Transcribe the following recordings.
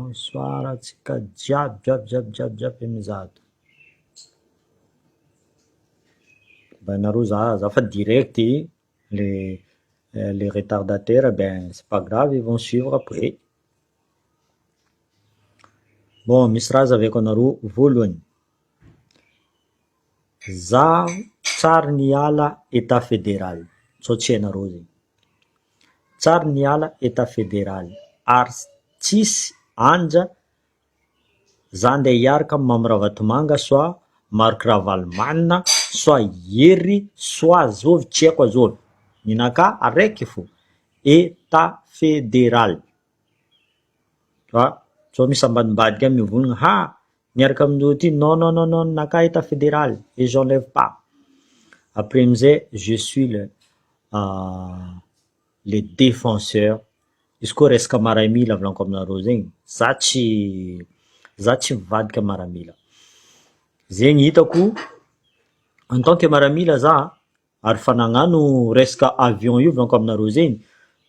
bonsoir atsika jiaby mizato. Ben za fa direct les retardataires, ben c'est pas grave, ils vont suivre après. Bon, misy raha zaveko anareo voalohany. Zaho tsary niala état fédéral, sao tsy hainareo zegny. Tsary niala état fédéral ary tsisy anja za andeha hiaraka amin'ny Mamira Vatomanga soit Marc Ravalomanina soit Hery soit Azovy, tsy haiko Azovy. Ninaka araiky fo, état fédéral. So misy ambadimbadika mivolagna ha niaraka amin'olo ty, non, naka état fédéral et j'enlève pas. Après amizay, je suis le défenseur. Izy koa resaka maramila volaniko aminareo zegny, za tsy mivadika maramila. Zegny hitako en tant que maramila za, ary fa nagnano resaka avion io volaniko aminareo zegny.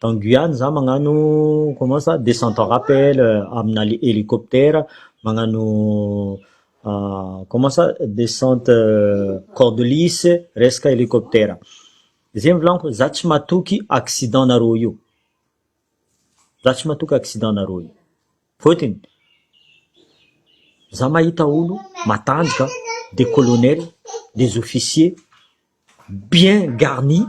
Dans Guyane za magnano comment ça descente en rappel amina hélicoptère, magnano comment ça descente corde lisse resaka hélicoptère. Zegny volaniko za tsy matoky accident nareo io. Za tsy matoky accident nareo io. Fôtony za mahita olo matanjaka, des colonels, des officiers bien garnis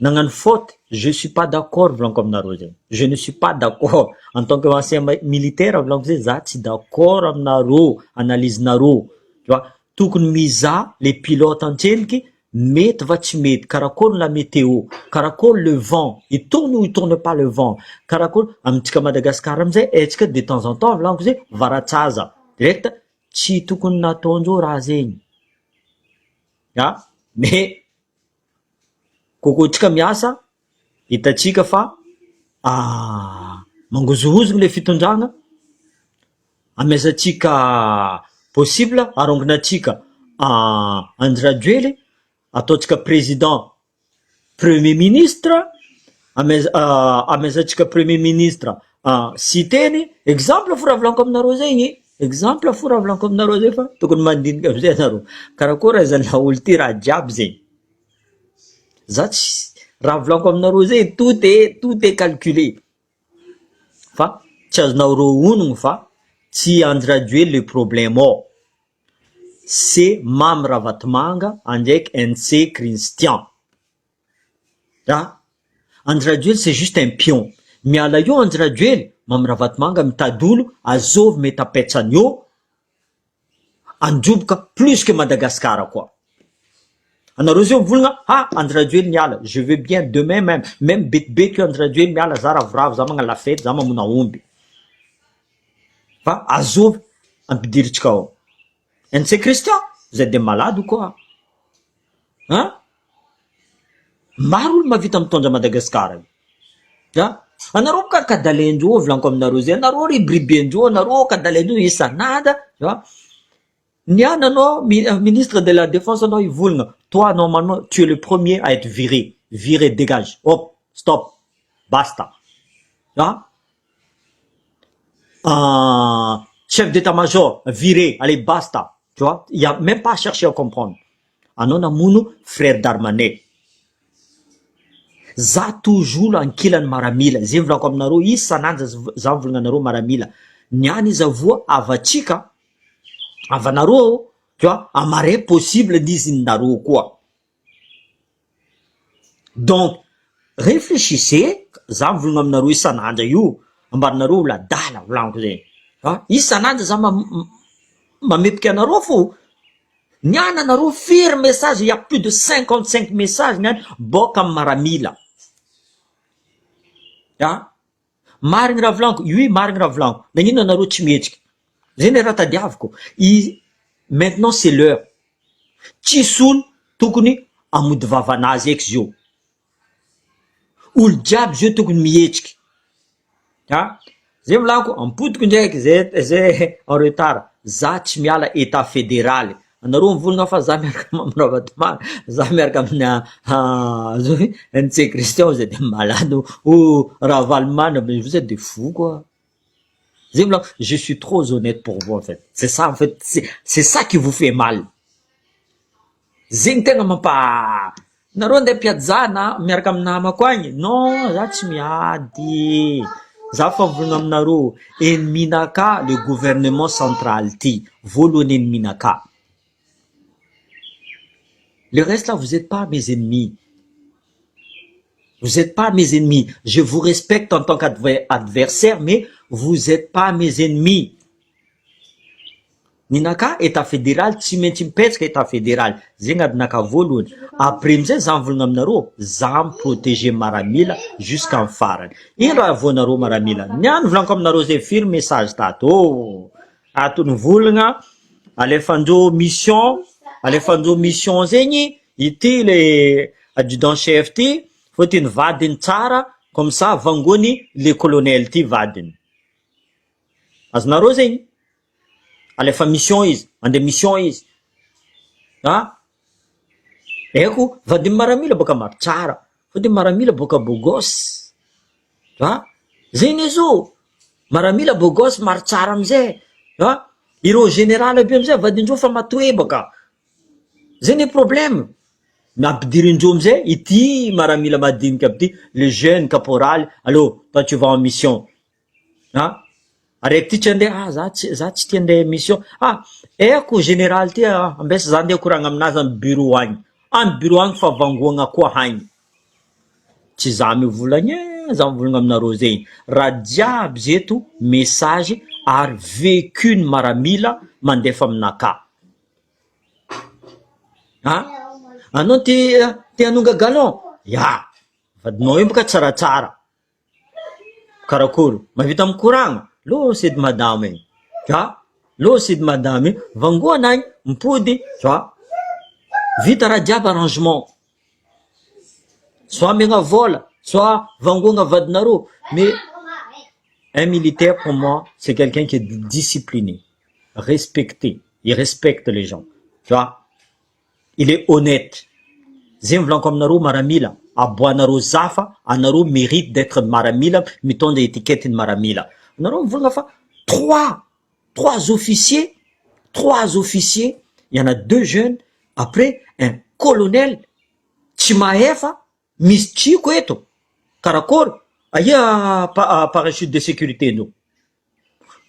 nagnano faute, je suis pas d'accord volaniko aminareo zegny. Je ne suis pas d'accord en tant que ancien militaire volaniko zegny, za tsy d'accord aminareo analyse-nareo. Tu vois, tokony mizaha les pilotes antseliky mety va tsy mety, karakory la météo, karakory le vent, il tourne ou il tourne pas le vent, karakory amintsika Madagascar amizay etsika de temps en temps volaniko zegny varatsaza direct, tsy tokony nataondreo raha zegny. Mais kokotsika miasa hitatsika fa mangozohozogny le fitondragna, amezatsika possible arongonatsika Andradjoely, ataotsika président premier ministre, amezatsika premier ministre siteny. Exemple fo raha volaniko aminareo zegny, exemple fo raha volaniko aminareo zegny fa tokony mandinika amizay anareo. Karakory aizana olo ty raha jiaby zegny. Za tsy raha volaniko aminareo zegny, tout est calculé. Fa tsy azonareo onogno fa tsy Andradjoely le problème ao. C'est Mamira Vatomanga andraiky NC Christian. Andradjoely c'est juste un pion. Miala io Andradjoely, Mamira Vatomanga mitady olo, Azovy mety apetsany eo, androboka plus que Madagascar koa. Anareo zio mivolagna Andradjoely miala, je veux bien demain même betibetiky Andradjoely miala, za ravoravo, za magnano la fête, za mamona omby. Fa Azovy ampidiritsika ao. NC Christian, vous êtes des malades ou quoi? Maro olo mavita mitondra Madagascar. Anareo kadalendreo volaniko aminareo zay, anareo ribribendreo, anareo kadalendreo isan'anda. Niana anao ministre de la défense anao ivolagna, toi normalement tu es le premier à être viré, dégage, hop, stop, basta. Chef d'état-major viré, allez basta. Tu vois, il y a même pas à chercher à comprendre. Anao namono frère Darmanin. Za toujours ankilany maramila, zegny volaniko aminareo isan'andro za mivolagna anareo maramila. Niany izy avoa avatsika, avanareo, tu vois, amaray possible dizinareo koa. Donc réfléchissez, za mivolagna aminareo isan'andro io, ambarinareo la dala volaniko zegny. Isan'andro za mamepiky anareo fo. Niana anareo firy message, il y a plus de 55 messages niany boka amin'ny maramila. Marigny raha volaniko, oui marigny raha volaniko. Nagnino anareo tsy mihetsika? Zegny raha tadiaviko. Maintenant c'est l'heure. Tsisy olo tokony amody vavanazy eky zio. Olo jiaby zio tokony mihetsiky. Zay volaniko, ampodiko ndraiky zay en retard. Za tsy miala état fédéral. Anareo mivolagna fa za miaraka Mamira Vatomanga, za miaraka amina NC Christian, vous êtes des malades, ou Ravalomanina, mais vous êtes des fous quoi. Je suis trop honnête pour vous en fait. C'est ça en fait, c'est ça qui vous fait mal. Zegny tegna nareo andeha mpiajana miaraka amin'ny namako agny. Non, za tsy miady. Za fa volagna aminareo, enneminaka le gouvernement central ty, voalohany enneminaka. Le reste là, vous n'êtes pas mes ennemis. Vous n'êtes pas mes ennemis. Je vous respecte en tant qu'adversaire, mais vous n'êtes pas mes ennemis. Ninaka état fédéral, tsy maintsy mipetraka état fédéral. Zegny adinaka voalohany. Après m'izay za mivolagna aminareo, za protéger Maramila jusqu'en farany. Ino raha voanareo Maramila? Niany volaniko aminareo zay firy message tato. Ato nivolagna alefandreo mission zegny, ity le adjudant chef ty, fotiny vadiny tsara, comme ça vangony le colonel ty vadiny. Azonareo zegny? Alefa mission izy, ande mission izy. Eko, vadiny Maramila boka maro tsara, fotiny Maramila boka bogos. Zegny izo, Maramila bogos maro tsara amizay. Ireo général aby amizay vadindreo fa matoe boka. Zegny problème. Nampidirindreo amizay ity Maramila madinika aby ty, le jeune caporal, allô, toi tu vas en mission. Araiky ty tsy andeha, za tsy tia andeha mission. Eko général ty ambesa za andeha koragna aminazy amin'ny bureau agny. Amin'ny bureau agny fa vangoagna koa hagny. Tsy za mivolagna, za mivolagna aminareo zegny. Raha jiaby zeto message ary vécu-ny Maramila mandefa aminaka. Anao te hanonga galon? Ya, vadinao io boka tsaratsara. Karakory, mavita mikoragna? Lo c'est de madame. Lo c'est de madame. Vangoana agny, mipody, vita raha jiaby arrangement. Soit megna vola, soit vangoana vadinareo. Mais un militaire pour moi, c'est quelqu'un qui est discipliné, respecté. Il respecte les gens. Il est honnête. Zegny volaniko aminareo Maramila, aboanareo zafa, anareo mérite d'être Maramila, mitondra étiquette Maramila. Anareo mivolagna fa trois officiers, il y en a 2 jeunes, après un colonel, tsy mahefa, misy tsiko eto. Karakory, aia parachute de sécurité no.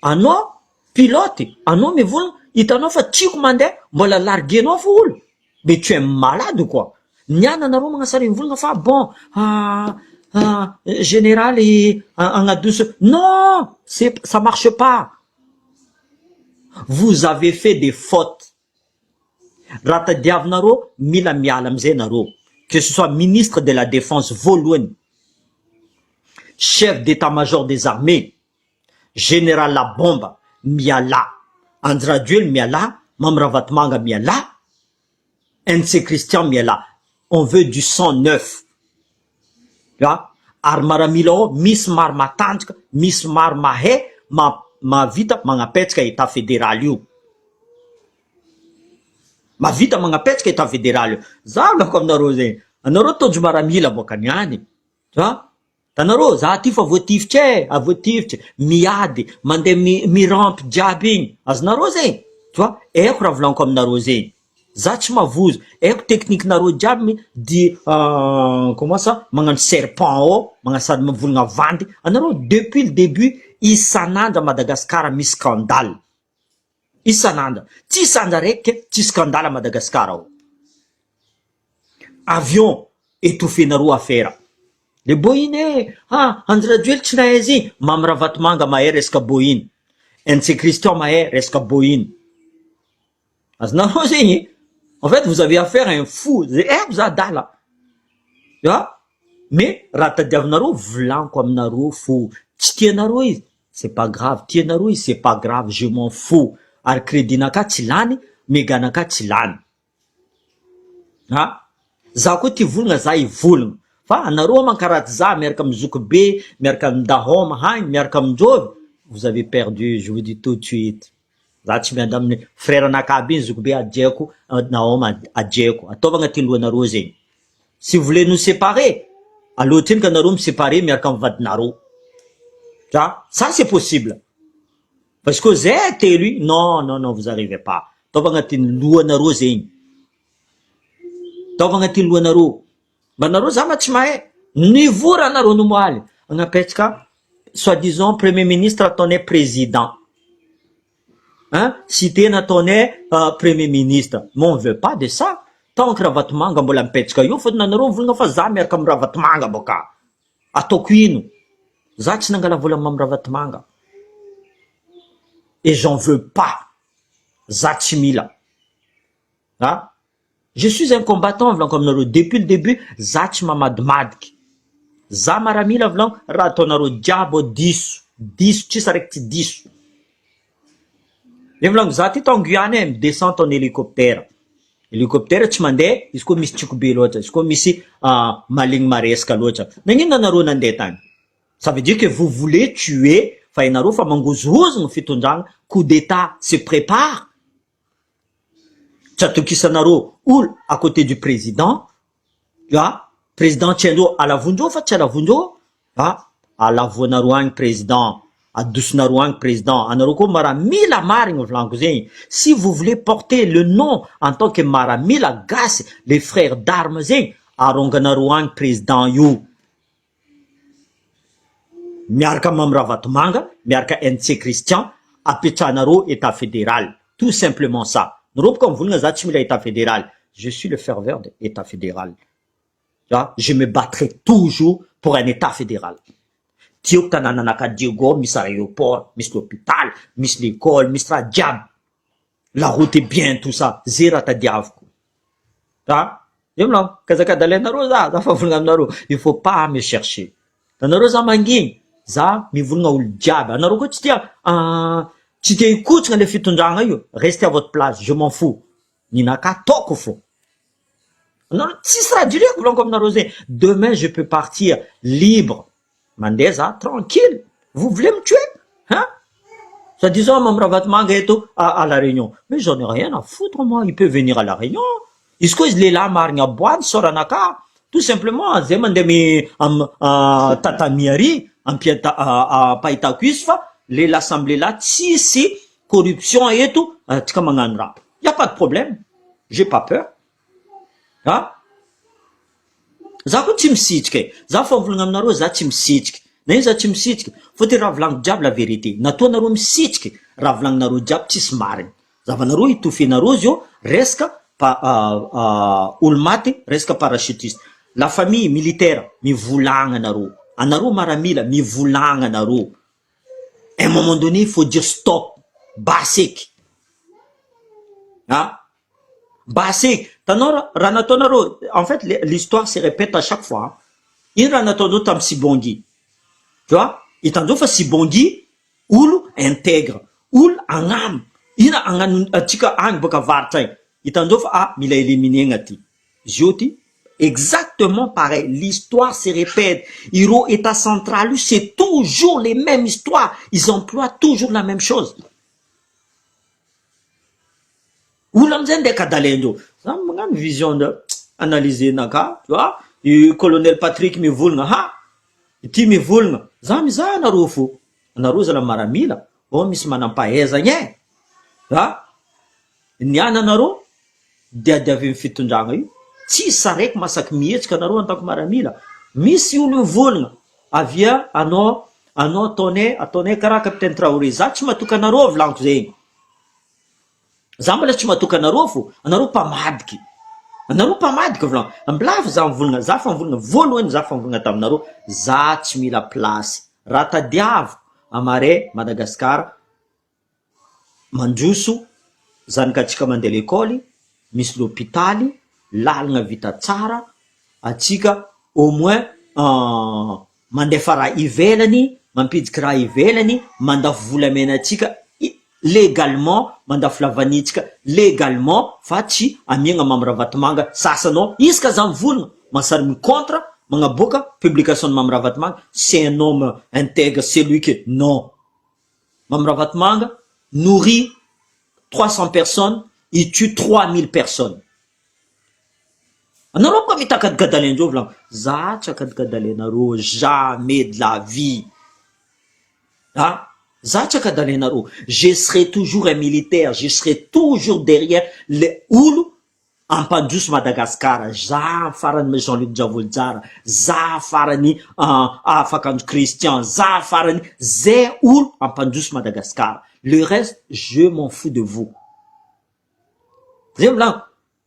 Anao pilote, anao mivolagna, hitanao fa tsiko mandeha, mbola larguenao fo olo. Mais tu es malade ou quoi? Niana anareo magnasara mivolagna fa bon, général agnadouce. Non, ça marche pas. Vous avez fait des fautes. Raha tadiavinareo mila miala amizay nareo. Que ce soit ministre de la défense voalohany, chef d'état-major des armées, général la bomba miala, Andraduel miala, Mamravatmanga miala, NC Christian miala. On veut du sang neuf. Ary Maramila misy maro matanjaka, misy maro mahay, mavita magnapetraka état fédéral io. Mavita magnapetraka état fédéral io. Za lako aminareo zegny. Anareo tojo Maramila boka niany. Tanareo, za ty fa voatifitry voatifitry, miady, mandeha mirampy jiaby igny. Azonareo zegny. Eko raha volaniko aminareo zegny. Za tsy mavozo. Eko technique nareo jiaby comment ça, magnano serpent magnasady mivolagna vandy. Anareo depuis le début isanandra Madagascar misy scandale. Isanandra. Tsy sandra raiky tsy scandale à Madagascar. Avion étouffenareo affaire. Le Boeing Andraduel tsy nahay izy, Mamravatmanga mahay resaka Boeing. NC Christian mahay resaka Boeing. Azonareo zegny. En fait, vous avez affaire à un fou. Vous adala. Mais, raha tadiavinareo, volaniko aminareo fo. Tsy tianareo izy, c'est pas grave. Tianareo izy, c'est pas grave. Je m'en fous. Ary crédinaka tsy lany, meganaka tsy lany. Za koa ty volagna, za ivolagna. Fa anareo mankaraty za, miaraka amin'ny Zokobe, miaraka amin'ny Dahoma hagny, miaraka amin'Jovy, vous avez perdu, je vous dis tout de suite. Za tsy miady amin'ny frère anakaby iny Zokobe adjeko, Dahoma adjeko. Ataovagna ty lohanareo zegny. Si vous voulez nous séparer, alohatriny ka nareo me séparer miaraka amin'ny vadinareo. Ça c'est possible. Parce que zay telo non, non, non, vous arrivez pas. Taova agnatin'ny lohanareo zegny. Taova agnatin'ny lohanareo. Mba nareo za ma tsy mahay. Niveau raha nareo nomaly. Agnapetraka, soi-disant, premier ministre ataonay président. Hein? Cité nataonay premier ministre. Mais on veut pas de ça. Tant que ravatomanga mbola mipetraka io, fôtony nareo mivolagna fa za miaraka amin'ny ravatomanga boka. Ataoko ino? Za tsy nangala vola amin'ny ravatomanga. Et j'en veux pas. Zachimila. Hein? Je suis un combattant, comme nous, depuis le début, Zachmamadmadki. Zamaramila, vlan, ratonaro diabo 10. 10, tu sais que 10. Et vlan, Zati ton Guyane, descend ton hélicoptère. Hélicoptère, tu m'as dit, il faut mis Tchoukoubé l'autre, il faut mis Maling Mareska l'autre. Nanaro nandetan. Ça veut dire que vous voulez tuer Fainaro Famangouzouz, Fitonjang, coup d'état se prépare. Tchatokisanaro, ou à côté du président, là, président Tchendo à la Vunjo, fait à la Vunjo, à la Vonarouang président, à Doucenarouang président, à Naroko Maramila Maring Vlangouzen. Si vous voulez porter le nom en tant que Maramila Gas, les frères d'armes, à Ronganarouang président You. Miarka Mamravatomanga, Miarka NC Christian, Apechanaro, État fédéral. Tout simplement ça. Nous comme vous l'avez l'État fédéral. Je suis le ferveur de l'État fédéral. Je me battrai toujours pour un État fédéral. Tiok tananaka Diego, Miss aéroport, Miss l'hôpital, Miss l'école, Miss la diable. La route est bien, tout ça. Zera ta diavko. Il faut pas me chercher. Naroza manging. Za mi volagna olo diable. Anareo koa tsy tia ikotrana le fitondragna io. Restez à votre place, je m'en fous. Ninaka toko fo. Anareo tsisy raha direko volaniko aminareo zegny. Demain je peux partir libre. Mandeha za tranquille. Vous voulez me tuer? Hein? Soi-disant Mamravatomanga eto à la Réunion. Mais j'en ai rien à foutre moi, il peut venir à la Réunion. Izy koa izy lehilahy marigna boany soranaka. Tout simplement, zay mandeha mi tatamiary. Pahitako izy fa l'assemblée là tsisy corruption eto tsika magnano raha. Y a pas de problème. J'ai pas peur. Hein? Za koa tsy misitrika. Za fa volagna aminareo za tsy misitrika. Na ino za tsy misitrika? Faut raha volagniko jiaby la vérité. Nataonareo misitrika, raha volagninareo jiaby tsisy marina. Zavanareo itofenareo zio resaka olo maty, resaka parachutiste. La famille militaire mivolagna anareo. Anareo maramila mivolagna anareo. À un moment donné, il faut dire stop. Basic. Hein? Basic. En fait, l'histoire se répète à chaque fois. Il ranatono tam Sibongi. Tu vois? Il t'en fa Sibongi, oul intègre, oul angam. Il a angan tika ang boka vartain. Il t'en fa mila éliminé ngati. Joti. Exactement pareil. L'histoire se répète. Hiro État central, c'est toujours les mêmes histoires. Ils emploient toujours la même chose. Où l'amzen de Kadalendo. Ça m'a une vision de analyser naka, tu vois. Le colonel Patrick me voulna ha. Ti me voulna. Zamiza na rofo. Na roza la maramila. Oh mis manampaeza nye. Ha? Niana naro. Dia avy fitondragna io. Tsy saraiky masaky mihetsika anareo en tant que maramila. Misy olo volagna. Avia anao ataonay karaha capitaine Traoré. Za tsy matoka anareo volaniko zegny. Za mbola tsy matoka anareo fo. Anareo mpamadiky. Anareo mpamadiky volaniko. Ambilava za mivolagna. Za fa mivolagna voalohany za fa mivolagna taminareo. Za tsy mila place. Raha tadiavo amare Madagasikara mandroso zanakatsika mandeha l'école, misy l'hôpitaly, lalagna vita tsara, atsika au moins mandefa raha ivelany, mampidiky raha ivelany, mandafy volamena atsika légalement, mandafy lavanitsika légalement, fa tsy amiagna Mamravatomanga sasanao. Iska za mivolagna masary mi-contre magnaboaka publication de Mamravatomanga, c'est un homme intègre, c'est lui que non. Mamravatomanga nourrit 300 personnes, il tue 3000 personnes. Anareo koa mitakadikadalen'reo volagna. Za tsy akadikadalenareo jamais de la vie. Ah, Zatraka dalenareo, je serai toujours un militaire, je serai toujours derrière le olo ampandroso Madagasikara. Za farany Jean-Luc Javolojara, za farany Afakandro Christian, za farany zay olo ampandroso Madagasikara. Le reste, je m'en fous de vous. Zay milaniko,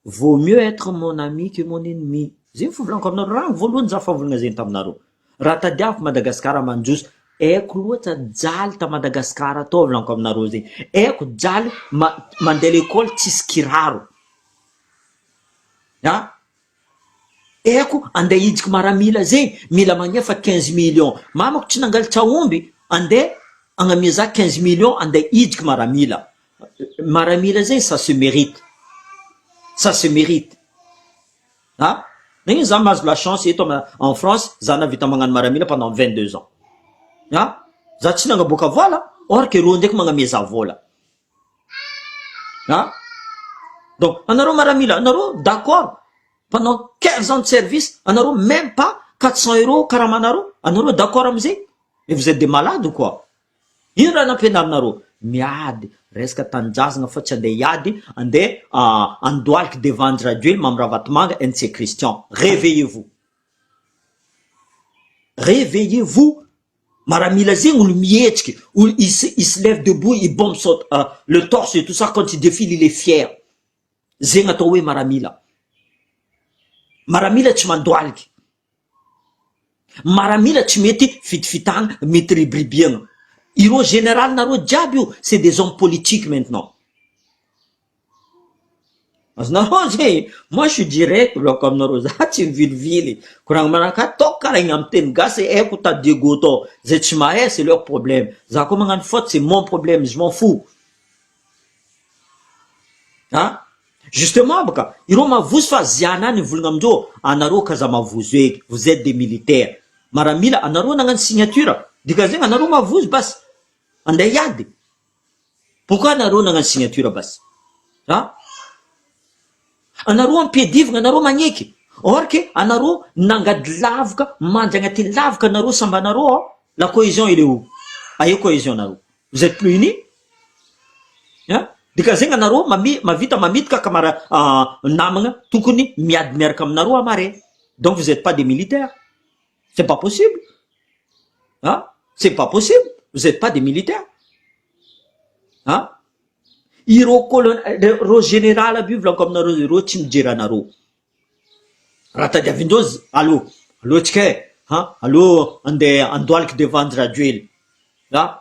vaut mieux être mon ami que mon ennemi. Zay fivolanako aminareo, raha voalohany za fahavolagna zegny taminareo. Raha tadiaviko Madagasikara mandroso, eko loatra jaly ta Madagasikara tao volaniko aminareo zegny. Eko jaly mandeha l'école tsisy kiraro. Eko andeha hijiky maramila zegny, mila magnefa 15 millions. Mamako tsy nangalatra omby, andeha agnamia za 15 millions andeha hijiky maramila. Maramila zegny, ça se mérite. Ça se mérite. Negny za mahazo la chance eto en France, za navita magnano maramila pendant 22 ans. Za tsy nangaboaka vola, or que ro ndraiky magnamia za vola. Donc, anareo maramila, anareo d'accord, pendant 15 ans de service, anareo même pas 400 euros karamanareo, anareo d'accord amizay? Et vous êtes des malades ou quoi? Ino raha nampiana aminareo? Miady, resaka tanjazagna fa tsy andeha hiady, andeha andohaliky devant radio Mamravatomanga NC Christian. Réveillez-vous. Réveillez-vous. Maramila zegny olo mietriky, il se lève debout, il bombe le torse et tout ça, quand il défile, il est fier. Zegny atao hoe maramila. Maramila tsy mandoaliky. Maramila tsy mety fitfitagna, mety ribribiagna. Iro général nareo jiaby io, c'est des hommes politiques maintenant. Azonareo zegny, moi je suis direct, volako aminareo, za tsy mivilivily. Koragna manaka ataoko karaha igny amy teny gasy, eko tadiego tao. Zay tsy mahay, c'est leur problème. Za koa magnano faute, c'est mon problème, je m'en fous. Justement baka, iro mavozo fa zianany volagna amindreo, anareo kaza mavozo eky, vous êtes des militaires. Maramila, anareo nagnano signature, dika zegny anareo mavozo bas, andeha hiady. Pourquoi anareo nagnano signature bas? Anareo ampedivagna, anareo magneky. Or que anareo nangady lavaka, mandry agnaty lavaka anareo samby anareo, la cohésion il est où? Aia cohésion anareo? Vous êtes plus unis? Dika zegny anareo mavita mamidika namagna tokony miady miaraka aminareo amare. Donc vous êtes pas des militaires. C'est pas possible. C'est pas possible. Vous êtes pas des militaires. Iro ro général aby volako aminareo, iro tsy mijery anareo. Raha tadiavindreo, allo tsika allo andeha andohaliky devant radio ely.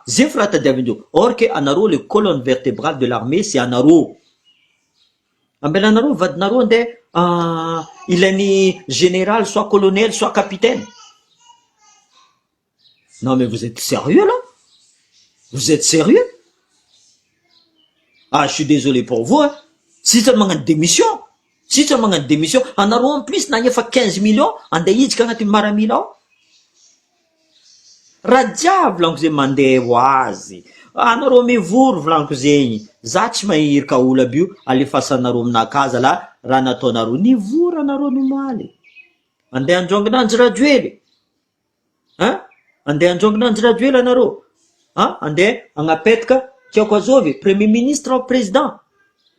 Zay fa raha tadiavindreo. Or que anareo le colonne vertébrale de l'armée, c'est anareo. Ambela anareo vadinareo andeha ilany général, soit colonel, soit capitaine. Non mais vous êtes sérieux là? Vous êtes sérieux? Je suis désolé pour vous. Si tu as une démission, anareo en plus nagnefa 15 millions, andeha hijika agnaty maramila ao. Raha jiaby volaniko zegny mandeha ho azy. Anareo mivory volaniko zegny. Za tsy mahiry ka olo aby io, alefasanareo aminakahy zala raha nataonareo. Nivory anareo nomaly. Andeha androngina anjy radio ely. Andeha androngina anjy radio ely anareo. Andeha agnapetraka tiako azovy, premier ministre au président.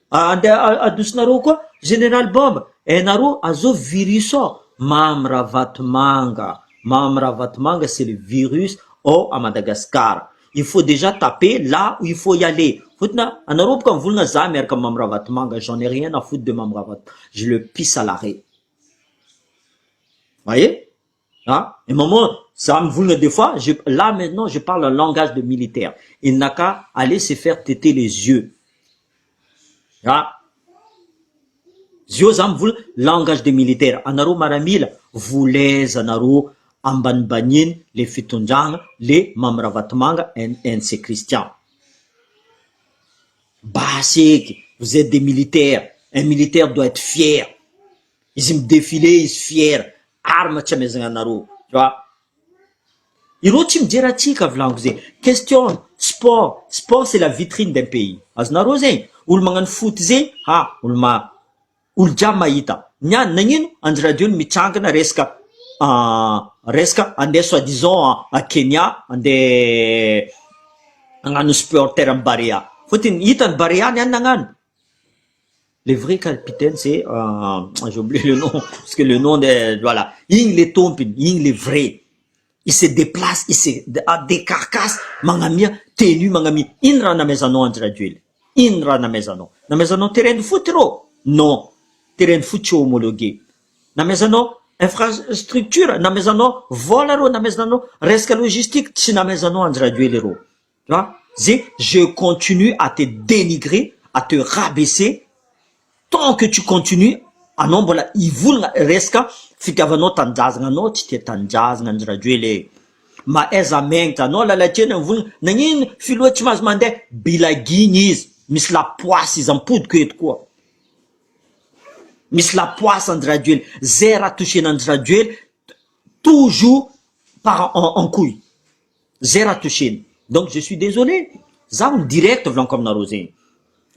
Andeha adosinareo koa général Bomba. Nareo azovy virus ao. Mamravatomanga. Mamravatomanga, c'est le virus à Madagascar. Il faut déjà taper là où il faut y aller. Foutna, anareo boka mivolagna za miaraka Mamravatomanga, j'en ai rien à foutre de Mamravatomanga. Je le pisse à l'arrêt. Voyez? Et maman, ça me voulait des fois, là maintenant, je parle un langage de militaire. Il n'a qu'à aller se faire téter les yeux. Zio ça me voulait langage de militaire. Anaro maramila, vous les anaro ambanbanin, les fitonjang, les Mamravatomanga, NC Christian. Basique, vous êtes des militaires. Un militaire doit être fier. Ils aiment défiler, ils sont fiers. Arme tchamezanganaro, tu vois. Iro tsy mijery atsika volaniko zegny. Question sport. Sport c'est la vitrine d'un pays. Azonareo zegny, olo magnano foot zegny, olo jiaby mahita. Niany nagnino anjy radio mitsangana resaka resaka andeha soi-disant à Kenya, andeha agnano supporter am Barea. Fotiny hitany Barea ny nagnano. Le vrai capitaine c'est j'ai oublié le nom parce que le nom de voilà, igny le tompiny, igny le vrai. Il se déplace, il se décarcasse, magnamia tenue magnamia. Ino raha namezanao Andry Rajoelina? Ino raha namezanao? Namezanao terrain de foot rô? Non, terrain de foot tsy homologué. Namezanao infrastructure, namezanao vola rô, namezanao resaka logistique, tsy namezanao Andry Rajoelina rô. Tu vois? Je continue à te dénigrer, à te rabaisser tant que tu continues anao mbola ivolagna resaka fitiavanao tanindrazagna, anao tsy tia tanindrazagna Andry Rajoelina. Maaiza megnitra anao lalatrena mivolagna nagnino filoha tsy mahazo mandeha bilaginy izy, misy lapoasy izy ampodiko eto koa, misy lapoasy Andry Rajoelina. Zay raha touchena Andry Rajoelina toujours part en couille, zay raha touchena. Donc je suis désolé, za olo direct volaniko aminareo zegny.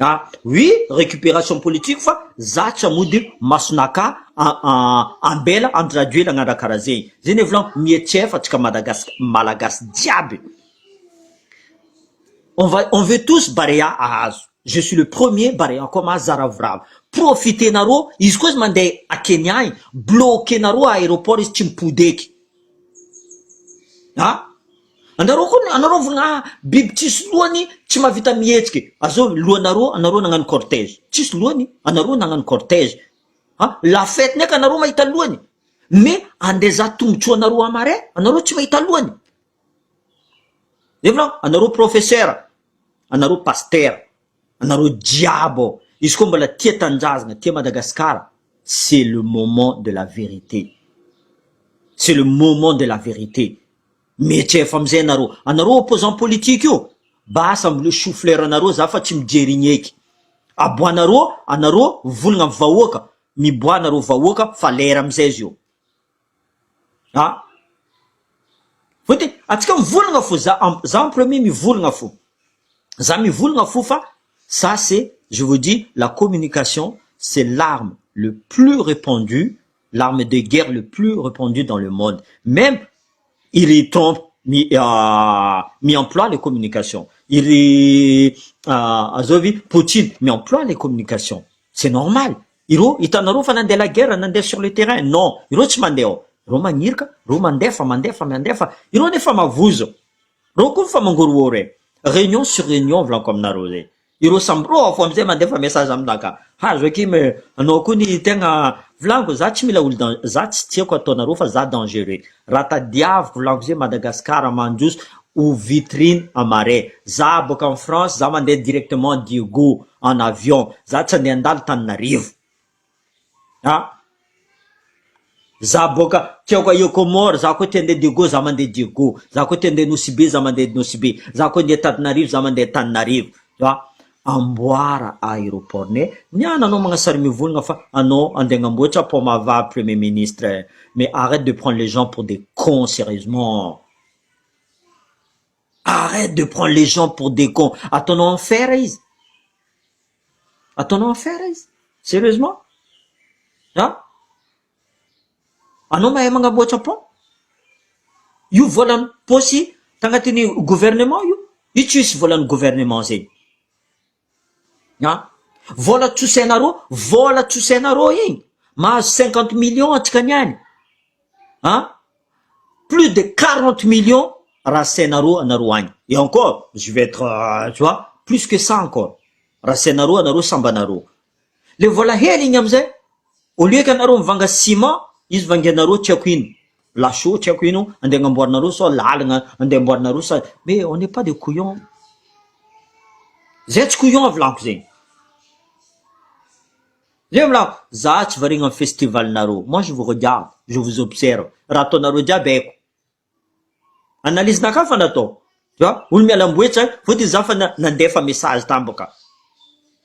Ah, oui, récupération politique fa za tsy amody masonaka ambela Andry Rajoelina agnara karaha zegny. Zegny volan mietsefa atsika malagasy diaby. On veut tous Barea ahazo. Je suis le premier Barea koa mahazo zaravoravo. Profitenareo, izy koa izy mandeha a Kenya igny, bloquenareo à aéroport izy tsy mipody eky. Ah, anareo volagna biby tsisy lohany tsy mahavita mihetsiky. Azao lohanareo, anareo nagnano cortège. Tsisy lohany, anareo nagnano cortège. Ah, la fête neka anareo mahita lohany. Mais andeza tombotsoa anareo amaray, anareo tsy mahita lohany. Evla, anareo professeur, anareo pasteur, anareo diabo. Izy koa mbola tia tanindrazagna, tia Madagascar, c'est le moment de la vérité. C'est le moment de la vérité. Mietsefa amizay anareo opposant politique io, basa amle chou-fleur anareo za fa tsy mijery igny eky. Aboanareo, anareo volagna amin'ny vahoaka, miboanareo vahoaka fa lera amizay izy io. Ah, fotiny atsika mivolagna fo, za en premier mivolagna fo, za mivolagna fo fa ça c'est, je vous dis, la communication c'est l'arme le plus répandue, l'arme de guerre le plus répandue dans le monde. Même il trompe, mi emploie les communications. Azovi Poutine mi emploie les communications. C'est normal. Iro itanaro fa nandeha la guerre, nandeha sur le terrain. Non, iro tsy mandeha. Iro magnirika, iro mandefa. Iro nefa mavozo. Iro koa fa mangorohoro. Réunion sur réunion volaniko aminareo zay. Iro sambro fo amizay mandefa message aminaka. Hazo aky me anao koa ny tegna volaniko za tsy mila olo za tsy tiako ataonareo fa za dangereux. Raha tadiaviko volaniko zay Madagascar mandroso ou vitrine amaray. Za boka en France, za mandeha directement Diego en avion. Za tsy andeha andalo Tananarivo. Ah, za boka tiako io Comore, za koa tia andeha Diego, za mandeha Diego. Za koa tia andeha Nosy-Be, za mandeha Nosy-Be. Za koa andeha Tananarivo, za mandeha Tananarivo. Tu vois? Amboara aéroport ne niana anao magnasary mivolagna fa anao andeha agnamboatra pomava premier ministre. Mais arrête de prendre les gens pour des cons, sérieusement. Arrête de prendre les gens pour des cons. Ataonao en fer izy. Ataonao en fer izy. Sérieusement? Ah? Anao mahay magnamboatra pont? Io volan'ny posy tagnatin'ny gouvernement io. Io tsy misy volan'ny gouvernement zegny. Ah? Vola tsosainareo igny. Mahazo 50 millions atsika niany. Ah? Plus de 40 millions rasainareo anareo agny. Et encore, je vais être, tu vois, plus que ça encore. Rasainareo anareo sambanareo. Le vola hely igny amizay, au lieu qu'anareo mivanga ciment, izy vangianareo tsy haiko ino. Lachaud tsy haiko ino, andeha agnamboarinareo so lalagna, andeha amboarinareo sa. Mais on n'est pas des couillons. Zay tsy couillon volaniko zegny. Zay volaniko, za tsy variagna amin'ny festivalnareo. Moi je vous regarde, je vous observe. Raha ataonareo jiaby haiko. Analyse naka fa natao. Tu vois, olo mialamboetra, fotiny za fa nandefa message tamboka.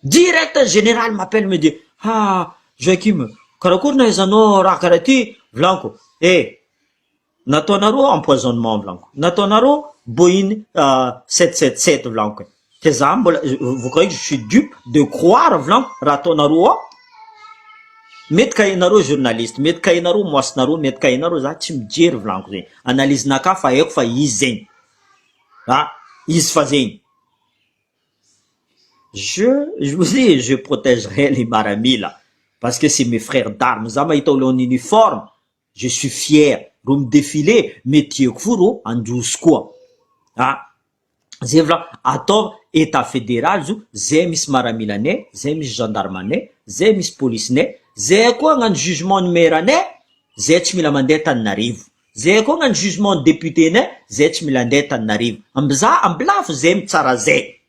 Direct général m'appelle me dit, ah, Joachim, karakory nahaizanao raha karaha ty? Volaniko, nataonareo empoisonnement volaniko. Nataonareo Boeing 777 volaniko. Que za mbola, vous croyez que je suis dupe de croire volaniko raha ataonareo ao? Mety ka ianareo journaliste, mety ka ianareo moasinareo, mety ka ianareo za tsy mijery volaniko zegny. Analyse naka fa haiko fa izy zegny. Ah, izy fa zegny. je vous dis, je protégerai les Maramila. Parce que c'est mes frères d'armes. Zama ito en uniforme. Je suis fier. Rom défilé, métier kfuro, en douze quoi. Ah. Zevla, atov, état fédéral, zé mis Maramila ne, zé mis gendarme ne, zé mis police ne, zé quoi un jugement numéro ne, zé mila mandeta n'arrive. Zé quoi un jugement député ne, zé mila mandeta n'arrive. Ambza, amblaf, zé m'tsarazé.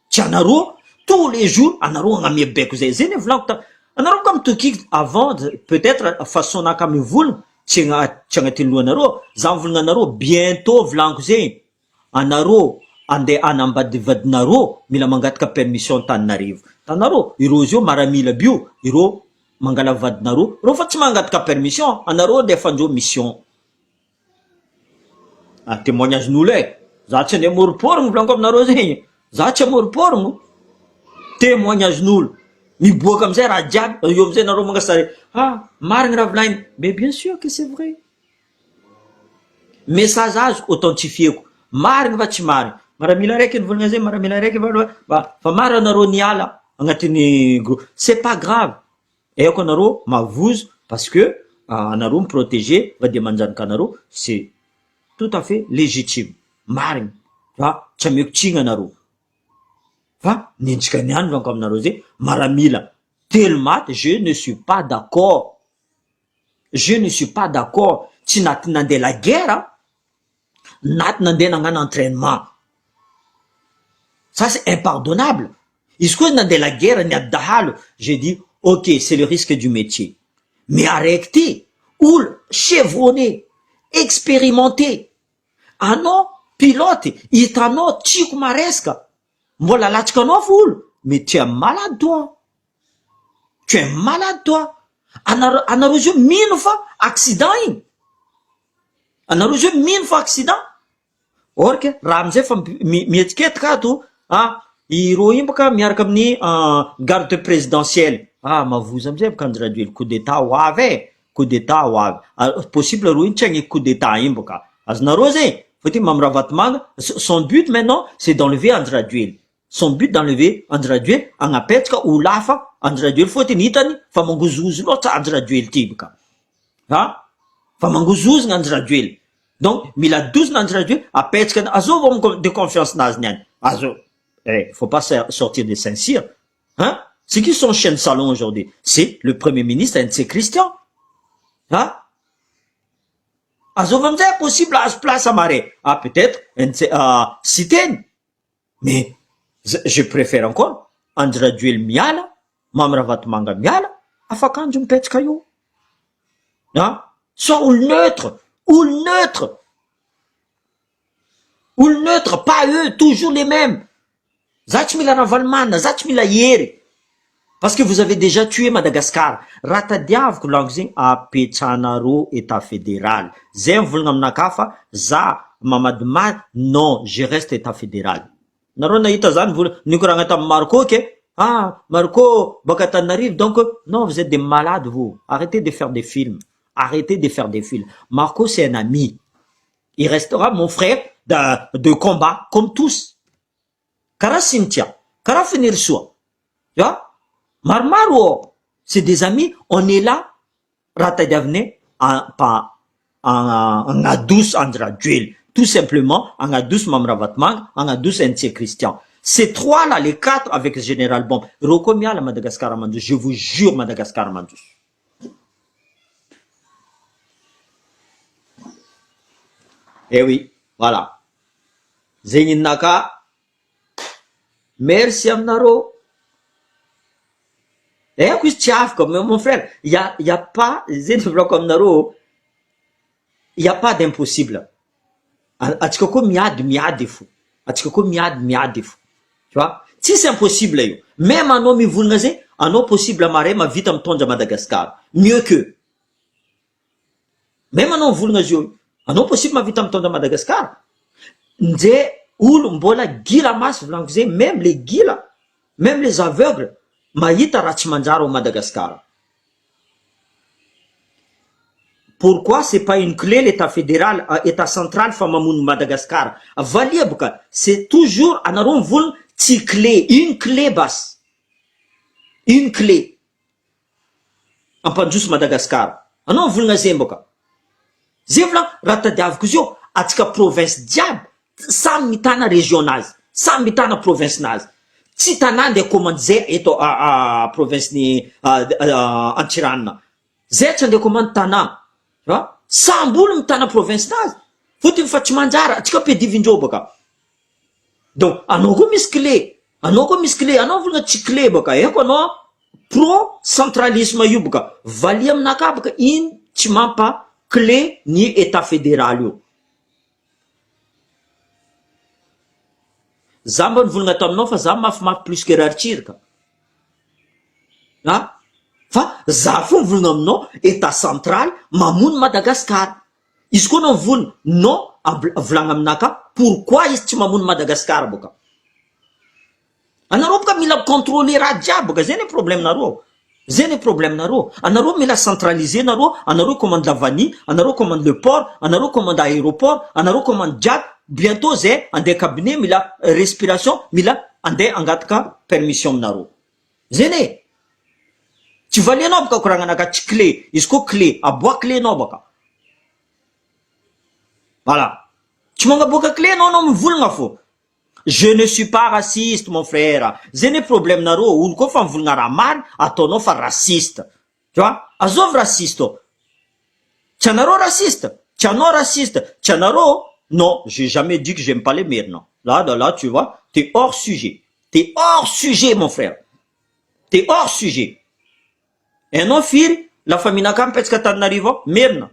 Tianaro, tous les jours, anaro nga miebeko zay. Zay ne vlako anaro comme toki avant, peut-être, façon na kami voul, tianga tiluanaro, zanvulnanaro, bientôt vlanko zay. Anaro, ande anambadivadinaro, mila mangatka permission tanarivo. Tanaro, iro zio maramila bio, iro mangala vadinaro, ro fa tsy mangatka permission, anaro defanjo mission. Ah, témoignage n'oulé. Zacha ne morpormo vlanko aminaro zay. Zacha morpormo. Témoignage nul. Miboaka amizay raha jiaby, eo amizay nareo mangasary. Ah, marigny raha volainy. Mais bien sûr que c'est vrai. Message azo authentifieko. Marigny va tsy marigny. Maramila raiky nivolagna zay, maramila raiky va fa maro anareo niala agnatin'ny groupe. C'est pas grave. Eko anareo mavozo parce que anareo miprotéger va dia manjanaka anareo, c'est tout à fait légitime. Marigny. Va tsy ameko tsigna anareo. Va nintsika niany vanko aminareo zay maramila tellement je ne suis pas d'accord. Je ne suis pas d'accord. Tsy naty nandeha la guerre, naty nandeha nagnano entraînement. Ça c'est impardonnable. Izy koa nandeha la guerre niady dahalo, j'ai dit ok, c'est le risque du métier. Mais araiky ty olo chevronné, expérimenté, anao pilote, hitanao tsiko maresaka, mbola latsakanao fo olo, mais tu es malade toi. Tu es malade toi. Anareo zio mino fa accident igny. Anareo zio mino fa accident. Orka raha amizay fa mietsiketaka ato, iro io baka miaraka amin'ny garde présidentielle. Mavoza amizay baka anjy coup d'état ho avy coup d'état ho avy. Possible ro iny tsy agny coup d'état iny baka. Azonareo zay, faut dire Mamra Vatmanga, son but maintenant c'est d'enlever André Rajoelina. Son but d'enlever André Rajoelina, agnapetraka ho lafa André Rajoelina fôtiny hitany fa mangozozo loatra André Rajoelina ty baka. Fa mangozozona André Rajoelina. Donc mila dozona André Rajoelina apetraka azova homme de confiance nazy niany. Azo. Faut pas sortir de Saint-Cyr. C'est qui son chien de salon aujourd'hui? C'est le premier ministre NC Christian. Azova amizay possible à place à marée. Peut-être Citène. Mais je préfère encore André Rajoelina miala, Mamra Vatmanga miala, afaka andro mipetraka io. Soit olo neutre, olo neutre. Olo neutre, pas eux, toujours les mêmes. Zachi mila ravalmana, zachi mila yery. Parce que vous avez déjà tué Madagascar. Ratadiavako lanko zegny apetranareo état fédéral. Zay mivolagna aminakahy fa za Mamady Maty, non, je reste état fédéral. Nareo nahita zany nikoragna tamin'ny Marco ke Marco baka Antananarivo, donc non, vous êtes des malades vous. Arrêtez de faire des films. Arrêtez de faire des films. Marco c'est un ami. Il restera mon frère de combat comme tous. Kara Cynthia, Kara Fenirsoa. Tu vois? Marmaro, c'est des amis, on est là, ratadiavne, en adouce André Rajoelina. Tout simplement, en adouce Mamra Vatmanga, en adouce NC Christian. Ces trois-là, les quatre avec le général Bombe, Rokomia la Madagascar Amandous, je vous jure Madagascar Amandous. Eh oui, voilà. Zeninaka, merci Amnaro. Comme mon frère, il y a pas, comme Naro, il y a pas d'impossible. Atikoko miad fou. Atikoko miad fou. Tu vois? Si c'est impossible, même un homme vulnéré, un homme possible à marrer, ma vie tam tonde à Madagascar. Mieux que. Même un homme vulnéré, un homme possible ma vie tam tonde à Madagascar. Nde, oul, mbola, gila mas, même les gila, même les aveugles, mahita raha tsy manjary au Madagascar. Pourquoi c'est pas une clé l'état fédéral, état central fa mamono Madagascar? Valiabaka, c'est toujours anareo volagna tsy clé, une clé bas, une clé ampandroso Madagasikara. Anao volagna zay mboka. Zay volagna raha tadiaviko izy io, atsika province diable, samy mitana région nazy, samy mitana province nazy. Tsy tanà ndeha commande zay eto province ni Antsiranana. Zay tsy andeha commande tanà. Samby olo mitana province nazy. Fotony fa tsy manjara, atsika pedivindreo baka. Donc anao koa misy clé, anao koa misy clé, anao volagna tsy clé baka. Eko anao pro centralisme io baka. Valia aminaka baka iny tsy mampa clé ny état fédéral io. Za mba nivolagna taminao fa za mafimafy plus que raritsirika. Fa za fo mivolagna aminao état central mamono Madagasikara. Izy koa anao mivolagna non volagna aminaka pourquoi izy tsy mamono Madagasikara boka. Anareo boka mila contrôler raha jiaby boka, zay ny problème nareo. Zay ny problème nareo. Anareo mila centraliser nareo, anareo commande la vanille, anareo commande le port, anareo commande aéroport, anareo commande jiaby. Bientôt zay andeha cabinet mila respiration, mila andeha angataka permission aminareo. Zay ny tsy valianao boka koragnanaka tsy clé, izy koa clé, aboa clé anao boka. Voilà. Tu m'as beaucoup clé, non, non, me fo. Je ne suis pas raciste, mon frère. J'ai des problèmes naro. Ou quoi, fan voulna ramal, attends, fa raciste. Tu vois? Azov raciste. Tianaro raciste. Tiano raciste. Tianaro. Non, j'ai jamais dit que j'aime pas les mères, non. Là, tu vois, t'es hors sujet. T'es hors sujet, mon frère. T'es hors sujet. Et non, fil, la famille n'a qu'un petit n'arrive, merde.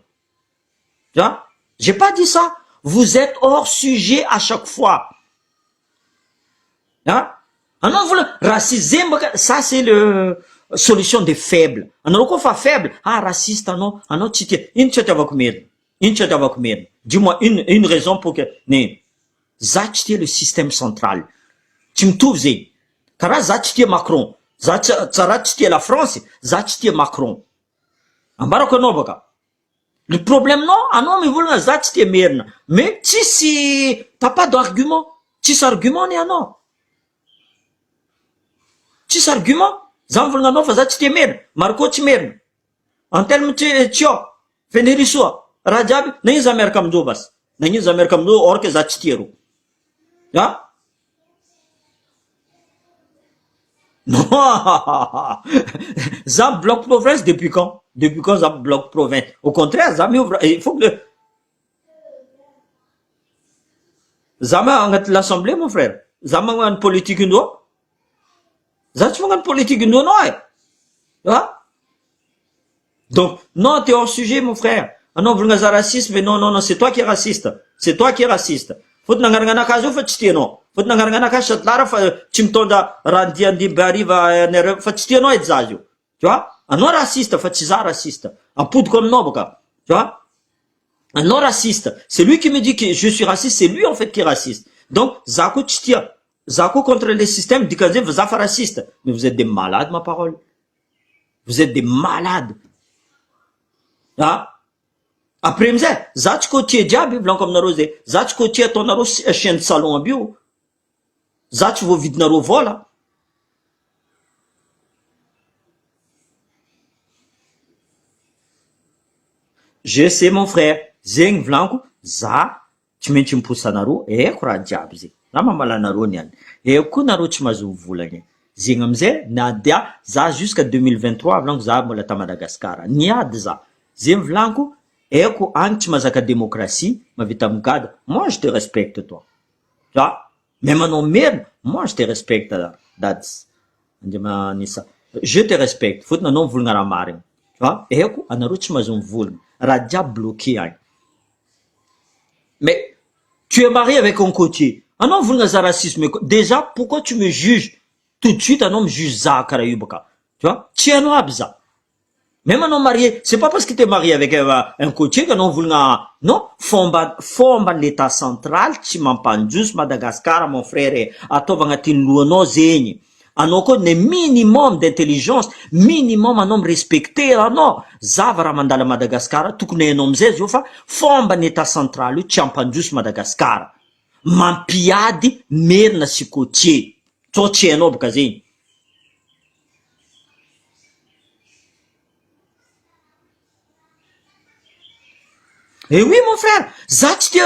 Tu vois? J'ai pas dit ça. Vous êtes hors sujet à chaque fois. Hein? Alors, racisme, ça c'est le solution des faibles. Alors, qu'on fait faible, raciste, non, dis-moi une raison pour que, le système central. Tu me trouves, car Macron, la France, Macron. Le problème, non, mais vous l'avez mais si t'as pas d'argument, tu argument, non. Tu argument, Zamvulna non, fazati Marco Timer. En termes tio, Fenerisoa, Rajabi, Naïs Amerikam Dobas, Naïs Amerikam Do, Orke Zatiro. Ya? Non, Zam bloque province depuis quand? Depuis quand Zam bloque province? Au contraire, Zam ouvre, il faut que Zam a l'Assemblée, mon frère. Zam a une politique une autre. Zam a une politique une autre, non? Donc, non, t'es hors sujet, mon frère. Ah non, vous n'avez pas raciste, mais non, c'est toi qui es raciste. C'est toi qui es raciste. Faut que n'angarangana kazo fa tstieno. Faut que n'angarangana ka chatlara fa chimtonda randiandi bariva fa tstieno et zajo. Tu vois? Un non raciste, fa tisa raciste. Un poudre comme non, boka. Tu vois? Un non raciste. C'est lui qui me dit que je suis raciste, c'est lui en fait qui est raciste. Donc, Zako tstia. Zako contre les systèmes, dit que vous êtes raciste. Mais vous êtes des malades, ma parole. Vous êtes des malades. Ah? Après, zach côtier diable, blanc comme narosé. Zach côtier ton naro chien de salon en bio. Zach vos vides naro voilà. Je sais, mon frère. Zeng blanco, za, tu mets un pouce à naro, et quoi diable, zé. La maman la naro nian. Et au coup naro tu m'as voulu. Zeng amze, nadia, za jusqu'à 2023, blanc za, molata Madagascar. Niad za. Zeng blanco, eko anti mazaka démocratie, ma vitamukada. Moi, je te respecte, toi. Tu vois? Même en merde, moi, je te respecte, that's. Je te respecte. Faut que non vulnera marin. Tu vois? Eko, anaruchi mazon vuln. Radja bloqué, hein. Mais, tu es marié avec un côtier. Un homme vulnera racisme. Déjà, pourquoi tu me juges? Tout de suite, un homme juge ça, Karayubaka. Tu vois? Tiens, non, abza. Même un homme marié, c'est pas parce que tu es marié avec un côtier que non voulons, non, fomba l'état central, tu m'empanjus Madagascar, mon frère, à toi, vangatin luono zeni. Anoko ne minimum d'intelligence, minimum un homme respecté, non, zavara mandala Madagascar, tout ne nom zezofa, fomba l'état central, tu m'empanjus Madagascar. Mampiadi, merna si côtier. sao tsy hainao boka zegny. Eh oui mon frère, za tsy tia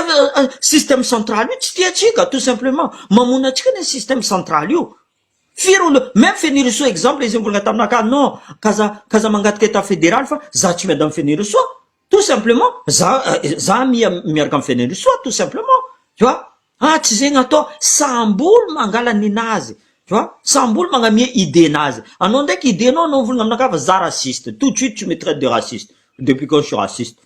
système central io tsy tiatsika tout simplement, mamona atsika ny système central io. Firy olo même fenirisoa exemple izy mivolagnà taminaka non kaza mangataka état fédéral fa za tsy miady amy fenirisoa tout simplement, za miaraka amy fenirisoa tout simplement, tu vois. Tsy zegny atao, sambolo mangala ninazy, tu vois, sambolo magnamia idénazy. Anao ndraiky idénao anao volagna aminaka fa za raciste, tout de suite tu me traites de raciste. Depuis quand je suis raciste?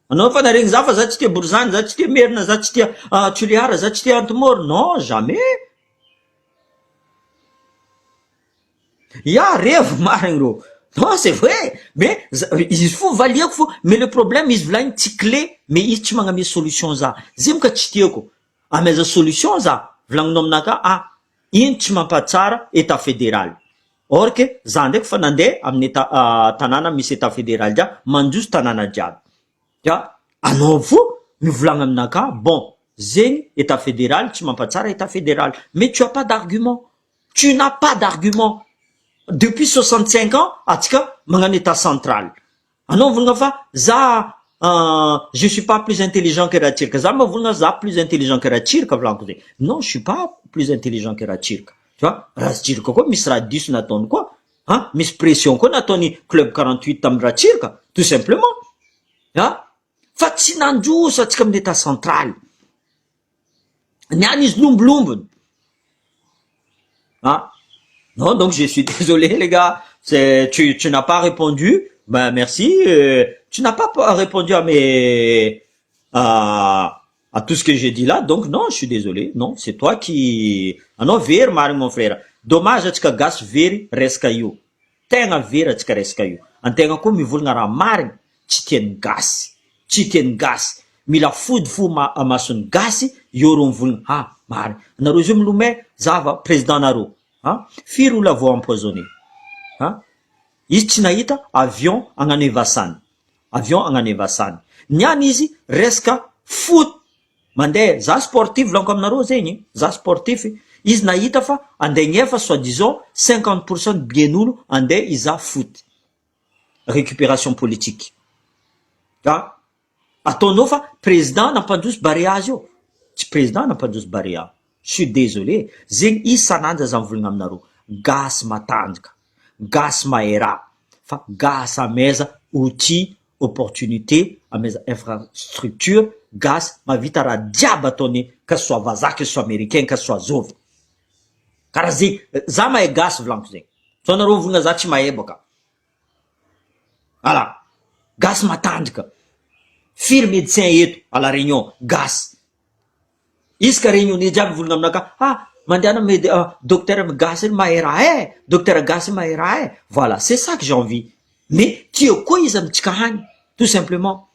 Anao fa naregny za fa za tsy tia Borizany, za tsy tia Merina, za tsy tia Toliara, za tsy tia Antomoro. Non, jamais. Ya, revo marigny ro. Non, c'est vrai. Mais izy fo valiako fo, mais le problème izy volagny tsy clé, mais izy tsy magnamia solution za. Zay ka tsy tiako. Ameza solution za, volagninao aminaka, ino tsy mampatsara état fédéral. Or que za ndraiky fa nandeha amin'ny tanàna misy état fédéral jiaby, mandroso tanàna jiaby. Ya, anao fo mivolagna aminaka, bon, zegny état fédéral tsy mampatsara état fédéral, mais tu as pas d'argument. Tu n'as pas d'argument. Depuis 65 ans, atsika magnano état central. Anao volagna fa za je suis pas plus intelligent que Ratsirka. Za volagna za plus intelligent que Ratsirka volagna zegny. Non, je suis pas plus intelligent que Ratsirka. Tu vois, Ratsirka koa misy raha diso nataony koa, misy pression koa nataony club 48 tamin'ny Ratsirka, tout simplement. Fa tsy nandroso atsika amin'ny état central. Niany izy lombolombony. Non, donc je suis désolé les gars, tu n'as pas répondu. Ben merci, tu n'as pas répondu à tout ce que j'ai dit là. Donc non, je suis désolé. Non, c'est toi qui non very marigny mon frère. Dommage atsika gasy very resaka io. Tegna very atsika resaka io. Antegna koa mivolagna raha marigny tsy tiany gasy. Tsy tiany gasy. Mila fody fo masony gasy io ro mivolagna marigny. Nareo zio milomay zava président nareo. Firy olo avo empoisonné. Izy tsy nahita avion agnanevasany. Avion agnanevasany. Niany izy resaka foot. Mandeha za sportif lanko aminareo zegny. Za sportif. Izy nahita fa andegnefa soi-disant 50% bien'olo andeha iza foot. Récupération politique. Ataonao fa président nampandroso Barea azy io. Tsy président nampandroso Barea. Je suis désolé. Zegny isan'andro za mivolagna aminareo. Gasy matanjaka. Gasy mahera. Fa gasy ameza outil, opportunité, ameza infrastructure, gasy mavita raha jiaby ataony que ce soit vazaha, que ce soit américain, que ce soit zovy. Karaha zegny, za mahay gasy volaniko zegny. So nareo volagna za tsy mahay baka. Voilà. Gasy matanjaka. Firy médecin eto à la Réunion, gasy. Isaka réunion jiaby volagna aminaka, mandehana docteur gasy mahay raha docteur gasy mahay raha Voilà, c'est ça que j'ai envie. Mais tio koa izy amitsika hany, tout simplement.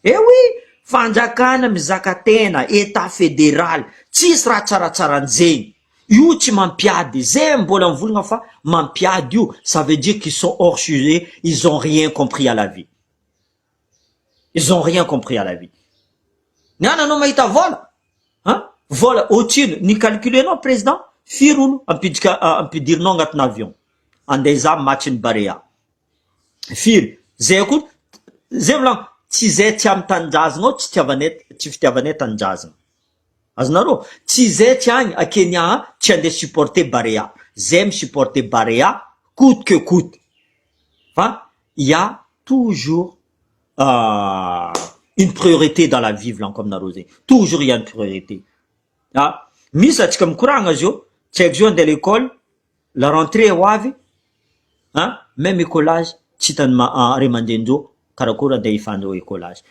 Eh oui, fanjakana mizaka tena, état fédéral, tsisy raha tsaratsaran'zegny. Io tsy mampiady, zay mbola mivolagna fa mampiady io, ça veut dire qu'ils sont hors sujet, ils ont rien compris à la vie. Ils ont rien compris à la vie. Niana anao mahita vola? Vola ohatrino ny calculenao président, firy olo ampidirinao agnatin'ny avion. Andeha za match ny Barea. Firy, zay koa, zay volagna, tsy zay tia amy tanindrazana ao, tsy fitiavanay tanindrazana. Azonareo, tsy zay tia agny a Kenya, tsy andeha supporter Barea. Zay me supporter Barea, coûte que coûte. Il y a toujours une priorité dans la vie, comme nareo zegny. Toujours il y a une priorité. Misy atsika mikoragna zio, tsy haiko zio andeha à l'école, la rentrée ho avy, même écolage tsy hitany ray aman-drenindreo karakory andeha hifandreo écolage.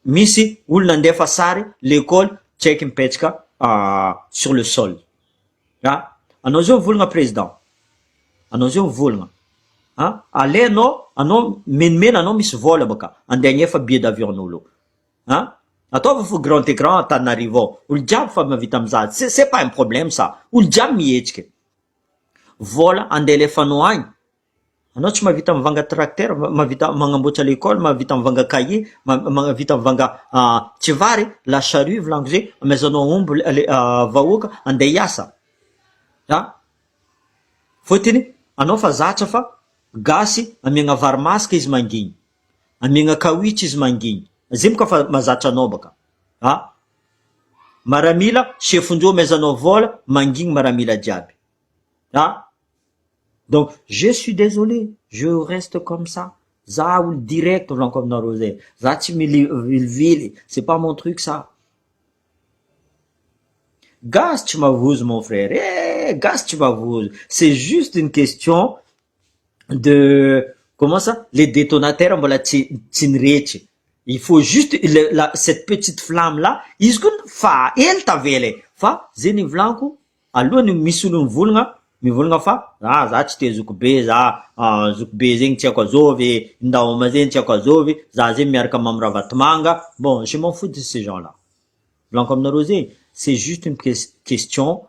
Misy olona andefa sary l'école tsy haiko mipetraka sur le sol. Anao zio mivolagna président, anao zio mivolagna, alainao, anao menimena anao misy vola baka andeha agnefa billet d'avion n'olo. Ataova fo grand écran Antananarivo ao, olo jiaby fa mavita mizaha, c'est pas un problème ça, olo jiaby mihetsika. Vola andeha alefanao agny, anao tsy mahavita mivanga tracteur, mahavita magnamboatra l'école, mahavita mivanga cahier, mahavita mivanga tsy vary, la charrue volaniko zay, amezanao omby vahoaka andeha hiasa. Fotony anao fa zatra fa gasy amiagna vary masika izy mangigny, amiagna kawitry izy mangigny, zay moka fa mazatra anao baka. Maramila chefondreo mezanao vola mangigny maramila jiaby. Donc je suis désolé, je reste comme ça. Ça ou direct comme dans Rosé. Ça tu me ville, c'est pas mon truc ça. Gas tu m'avoues mon frère. Gas tu m'avoues. C'est juste une question de comment ça? Les détonateurs voilà tinreche. Il faut juste cette petite flamme là, ils fa elle tavele. Fa zeni vlanko alohany misy olo mivolagna mivolagna fa za tsy te zoko be za zoko be zegny tiako azovy ndaoma zegny tiako azovy za zegny miaraka mamra vatomanga. Bon, je m'en fous de ces gens-là. Blanc comme Rosé, c'est juste une question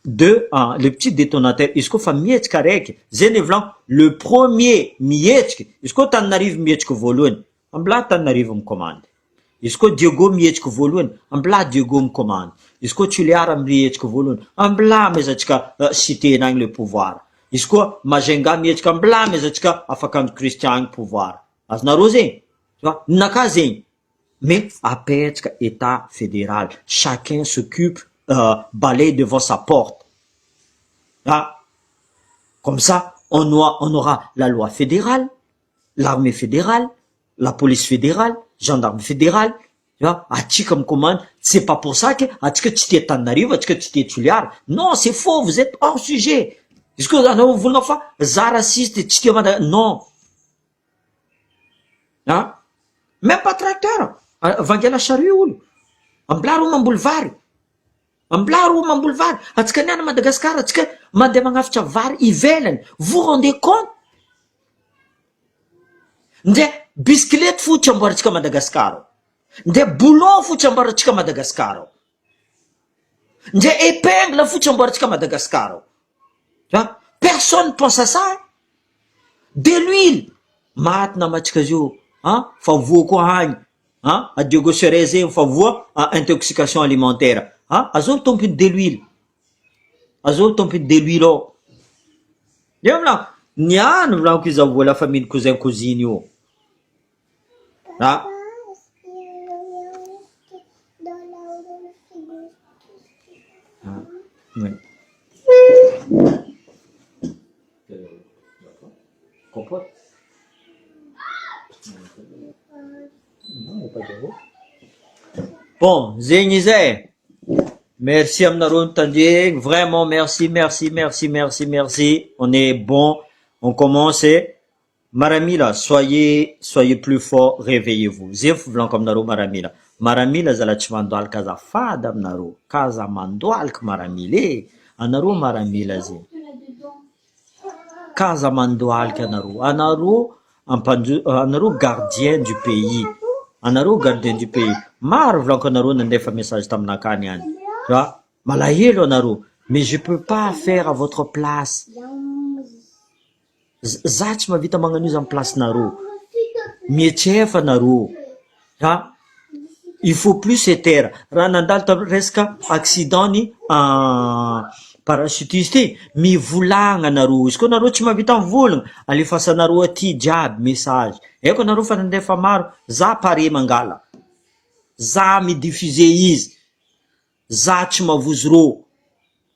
de le petit détonateur. Est-ce que fa mietsika raiky zegny vlanko le premier mietsika est-ce que Tananarivo mietsika voalohany ambla Tananarivo micommande. Est-ce que Diego mietsika voalohany ambla Diego micommande. Est-ce que Tuliara mietsika voalohany ambla mezatsika cité nagny le pouvoir. Est-ce que Majenga mietsika ambla mezatsika afaka Christian pouvoir. Azonareo zegny tu vois naka zegny. Mais apetraka état fédéral, chacun s'occupe balaye devant sa porte. Comme ça on aura la loi fédérale, l'armée fédérale, la police fédérale, gendarme fédéral, tu vois, atika me commande. C'est pas pour ça que atika tsy tia Tananarivo, atika tsy tia Toliara. Non, c'est faux, vous êtes hors sujet. Est-ce que anao volagna fa za raciste tsy tia non. Même pas tracteur. Vangela charrue olo. Amblaro mamboly vary. Amblaro mamboly vary. Atika niana Madagascar, atika mandeha magnafitra vary ivelany. Vous rendez compte? Nde bicyclette fotsy amboarantsika Madagascar. Nde boulon fotsy amboarantsika Madagascar. Nde épingle fotsy amboarantsika Madagascar. Personne pense à ça. De l'huile. Maty namatsika zio. Fa voa koa hagny. A Diego Cereze fa voa intoxication alimentaire. Azov tompony de l'huile. Azov tompony de l'huile ao. Io vlanko niany vlanko izy avoa la famille cousin cousine io. Compote. Bon, zegny zay. Merci aminareo nitandregny, vraiment merci. On est bon, on commence. Maramila, soyez plus fort, réveillez-vous. Zef vlanko aminareo Maramila. Maramila zala tsy mandoalaka azafady aminareo. Kaza mandoalaka Maramila. Anareo Maramila zegny. Kaza mandoalaka anareo. Anareo gardien du pays. Anareo gardien du pays. Maro vlanko anareo nandefa message taminaka niany. Tu vois? Malahelo anareo. Mais je peux pas faire à votre place. Za tsy mavita magnano izy amin'ny place nareo. Mietsefa nareo. Il faut plus se taire. Raha nandalo ta resaka accident ny parachutiste mivolagna nareo. Izy koa nareo tsy mavita mivolagna, alefasanareo aty jiaby message. Eko nareo fa nandefa maro, za pare mangala. Za midiffuser izy. Za tsy mavozo rô.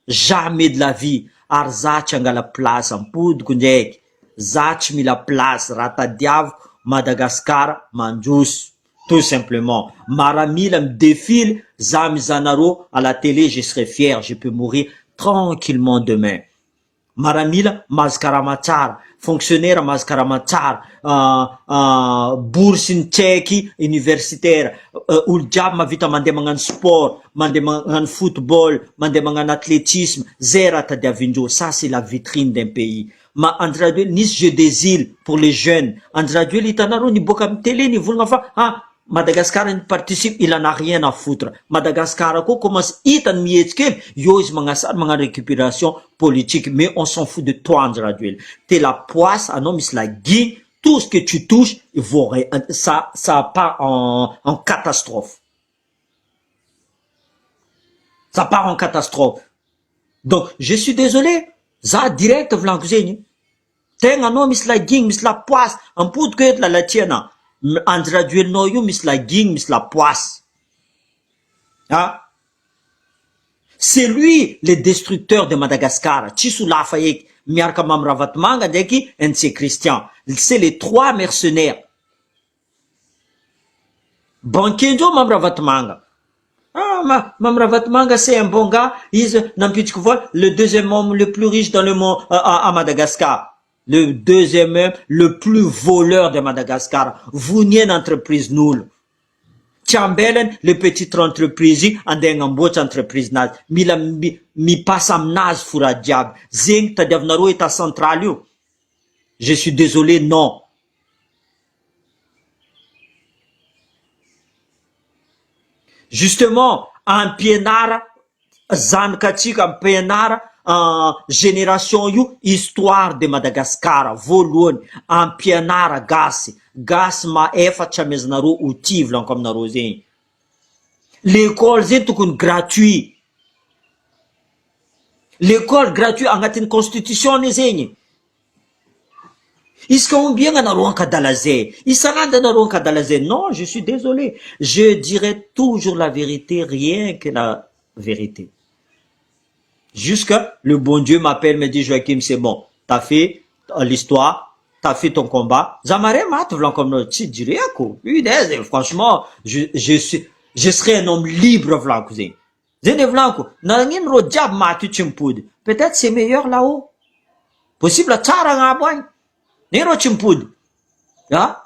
Jamais de la vie. Ary za tsy angala place ampodiko ndraiky. Za tsy mila place raha tadiaviko Madagascar mandroso. Tout simplement. Maramila me défile, za mizanaro à la télé, je serai fier, je peux mourir tranquillement demain. Maramila mazkarama tsara, fonctionnaire mazkarama tsara, bourse ny tcheky universitaire, olo jiaby mavita mandeha magnano sport, mandeha magnano football, mandeha magnano athlétisme, zay raha tadiavindreo. Ça c'est la vitrine d'un pays. Ma andradue nisy jeu des îles pour les jeunes. Andradue hitanareo niboaka amin'ny télé nivolagna fa Madagascar ne participe, il en a rien à foutre. Madagascar commence hitany mihetsika yo izy magnasary magnano récupération politique, mais on s'en fout de toi André Rajoelina. T'es la poisse, anao misy la guy, tout ce que tu touches, ça part en catastrophe. Ça part en catastrophe. Donc, je suis désolé. Ça direct vlanko zegny. Tegna anao misy la guigny, misy la poisse. Ampodiko eto la tiana. André Rajoelina io misy la guigny, misy la poisse. Hein? C'est lui le destructeur de Madagascar. Tsisy lafa eky. Miaraka Mamy Ravatomanga ndraiky NC Christian. C'est les trois mercenaires. Bankendreo Mamy Ravatomanga. Ah, Mamy Ravatomanga, c'est un bon gars. Le deuxième homme le plus riche dans le monde à Madagascar. Le deuxième homme le plus voleur de Madagascar. Vous n'y êtes une entreprise nulle. Tiambelen, le petit entreprise, andengamboch entreprise nazy. Mila mipasa aminazy fora diaby. Zegny tadiavinareo état central io. Je suis désolé, non. Justement, ampianara zanakatsika ampianara génération io histoire de Madagascar voalohany ampianara gasy maefatra amezanareo outil volaniko aminareo zegny. L'école zegny tokony gratuit. L'école gratuit agnatin'ny constitution zegny. Iska ombiagna anareo ankadala zay. Isan'andro anareo ankadala zay. Non, je suis désolé. Je dirai toujours la vérité, rien que la vérité. Jusqu'à le bon Dieu m'appelle, me dit Joachim, c'est bon. T'as fait l'histoire, t'as fait ton combat. Zamare mat vlan comme tu dirais quoi. Franchement, je serai un homme libre vlan cousin. Zene vlan ko. Nangin ro diab matu chimpud. Peut-être c'est meilleur là-haut. Possible tsara ngabouin. Nero chimpud. Ya?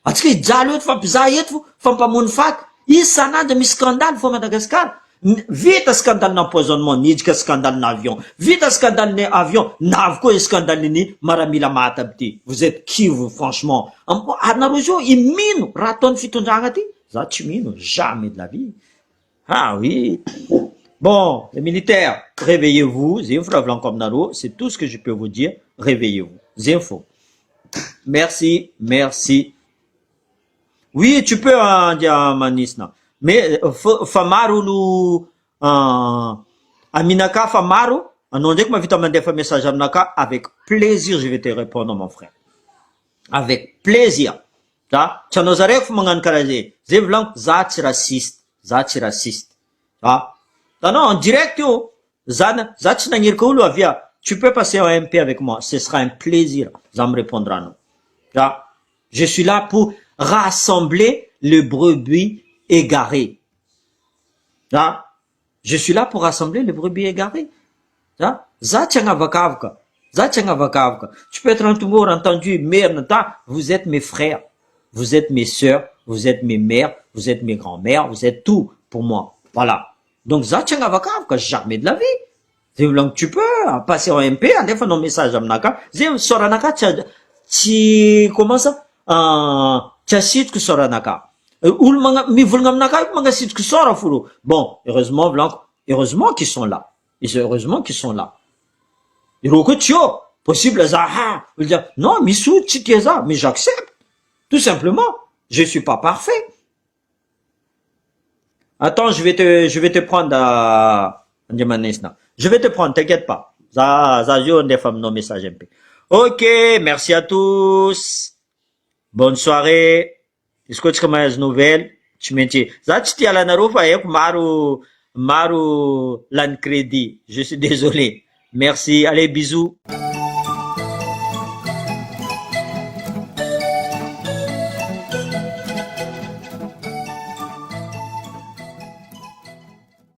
Atsika ijaly eto fampizaha eto fampamony faty. Isan'andro misy scandale fo Madagascar. Vita scandale d'empoisonnement, nidika scandale d'avion. Vita scandale d'avion, nav koa scandale ni maramila matabti. Vous êtes qui vous franchement? Anareo imino raha ataony fitondragna ty. Za tsy mino jamais de la vie. Ah oui. Bon, les militaires, réveillez-vous. C'est tout ce que je peux vous dire. Réveillez-vous. Zinfo. Merci, merci. Oui, tu peux en dire manisna. Mais famaro aminaka famaro, anao ndraiky mavita mandefa message aminaka, avec plaisir je vais te répondre mon frère. Avec plaisir. Ta tsy anao zareko fa magnano karaha zay. Zay volaniko za tsy raciste. Za tsy raciste. Ah. Non, en direct yo. Za tsy nagnirika olo avia. Tu peux passer en MP avec moi. Ce sera un plaisir. Ça me répondra non. Ta. Je suis là pour rassembler le brebis égaré. Ah. Je suis là pour rassembler les brebis égarés. Ah. Za tsy agnavakavaka. Za tsy agnavakavaka. Tu peux être entendu, merde, vous êtes mes frères. Vous êtes mes sœurs, vous êtes mes mères, vous êtes mes grands-mères, vous êtes tout pour moi. Voilà. Donc, ça, tu n'as jamais de la vie. C'est là que tu peux passer en MP, en défendant nos messages à Mnaka. C'est Soranaka, comment ça? Tu as site que Soranaka. Ou le mi vulga Mnaka, manga site que Sora Furo. Bon, heureusement, Blanc, heureusement qu'ils sont là. Et c'est heureusement qu'ils sont là. Et Rokotio, possible, ça, il dire, non, Missou, Tchikieza, mais j'accepte. Tout simplement, je suis pas parfait. Attends, je vais te prendre à je vais te prendre, t'inquiète pas. Ça, des femmes non message MP. Ok, merci à tous. Bonne soirée. Est-ce que tu as une nouvelle? Tu me dis, ça, tu t'y as la narofa, maru, l'an crédit. Je suis désolé. Merci. Allez, bisous.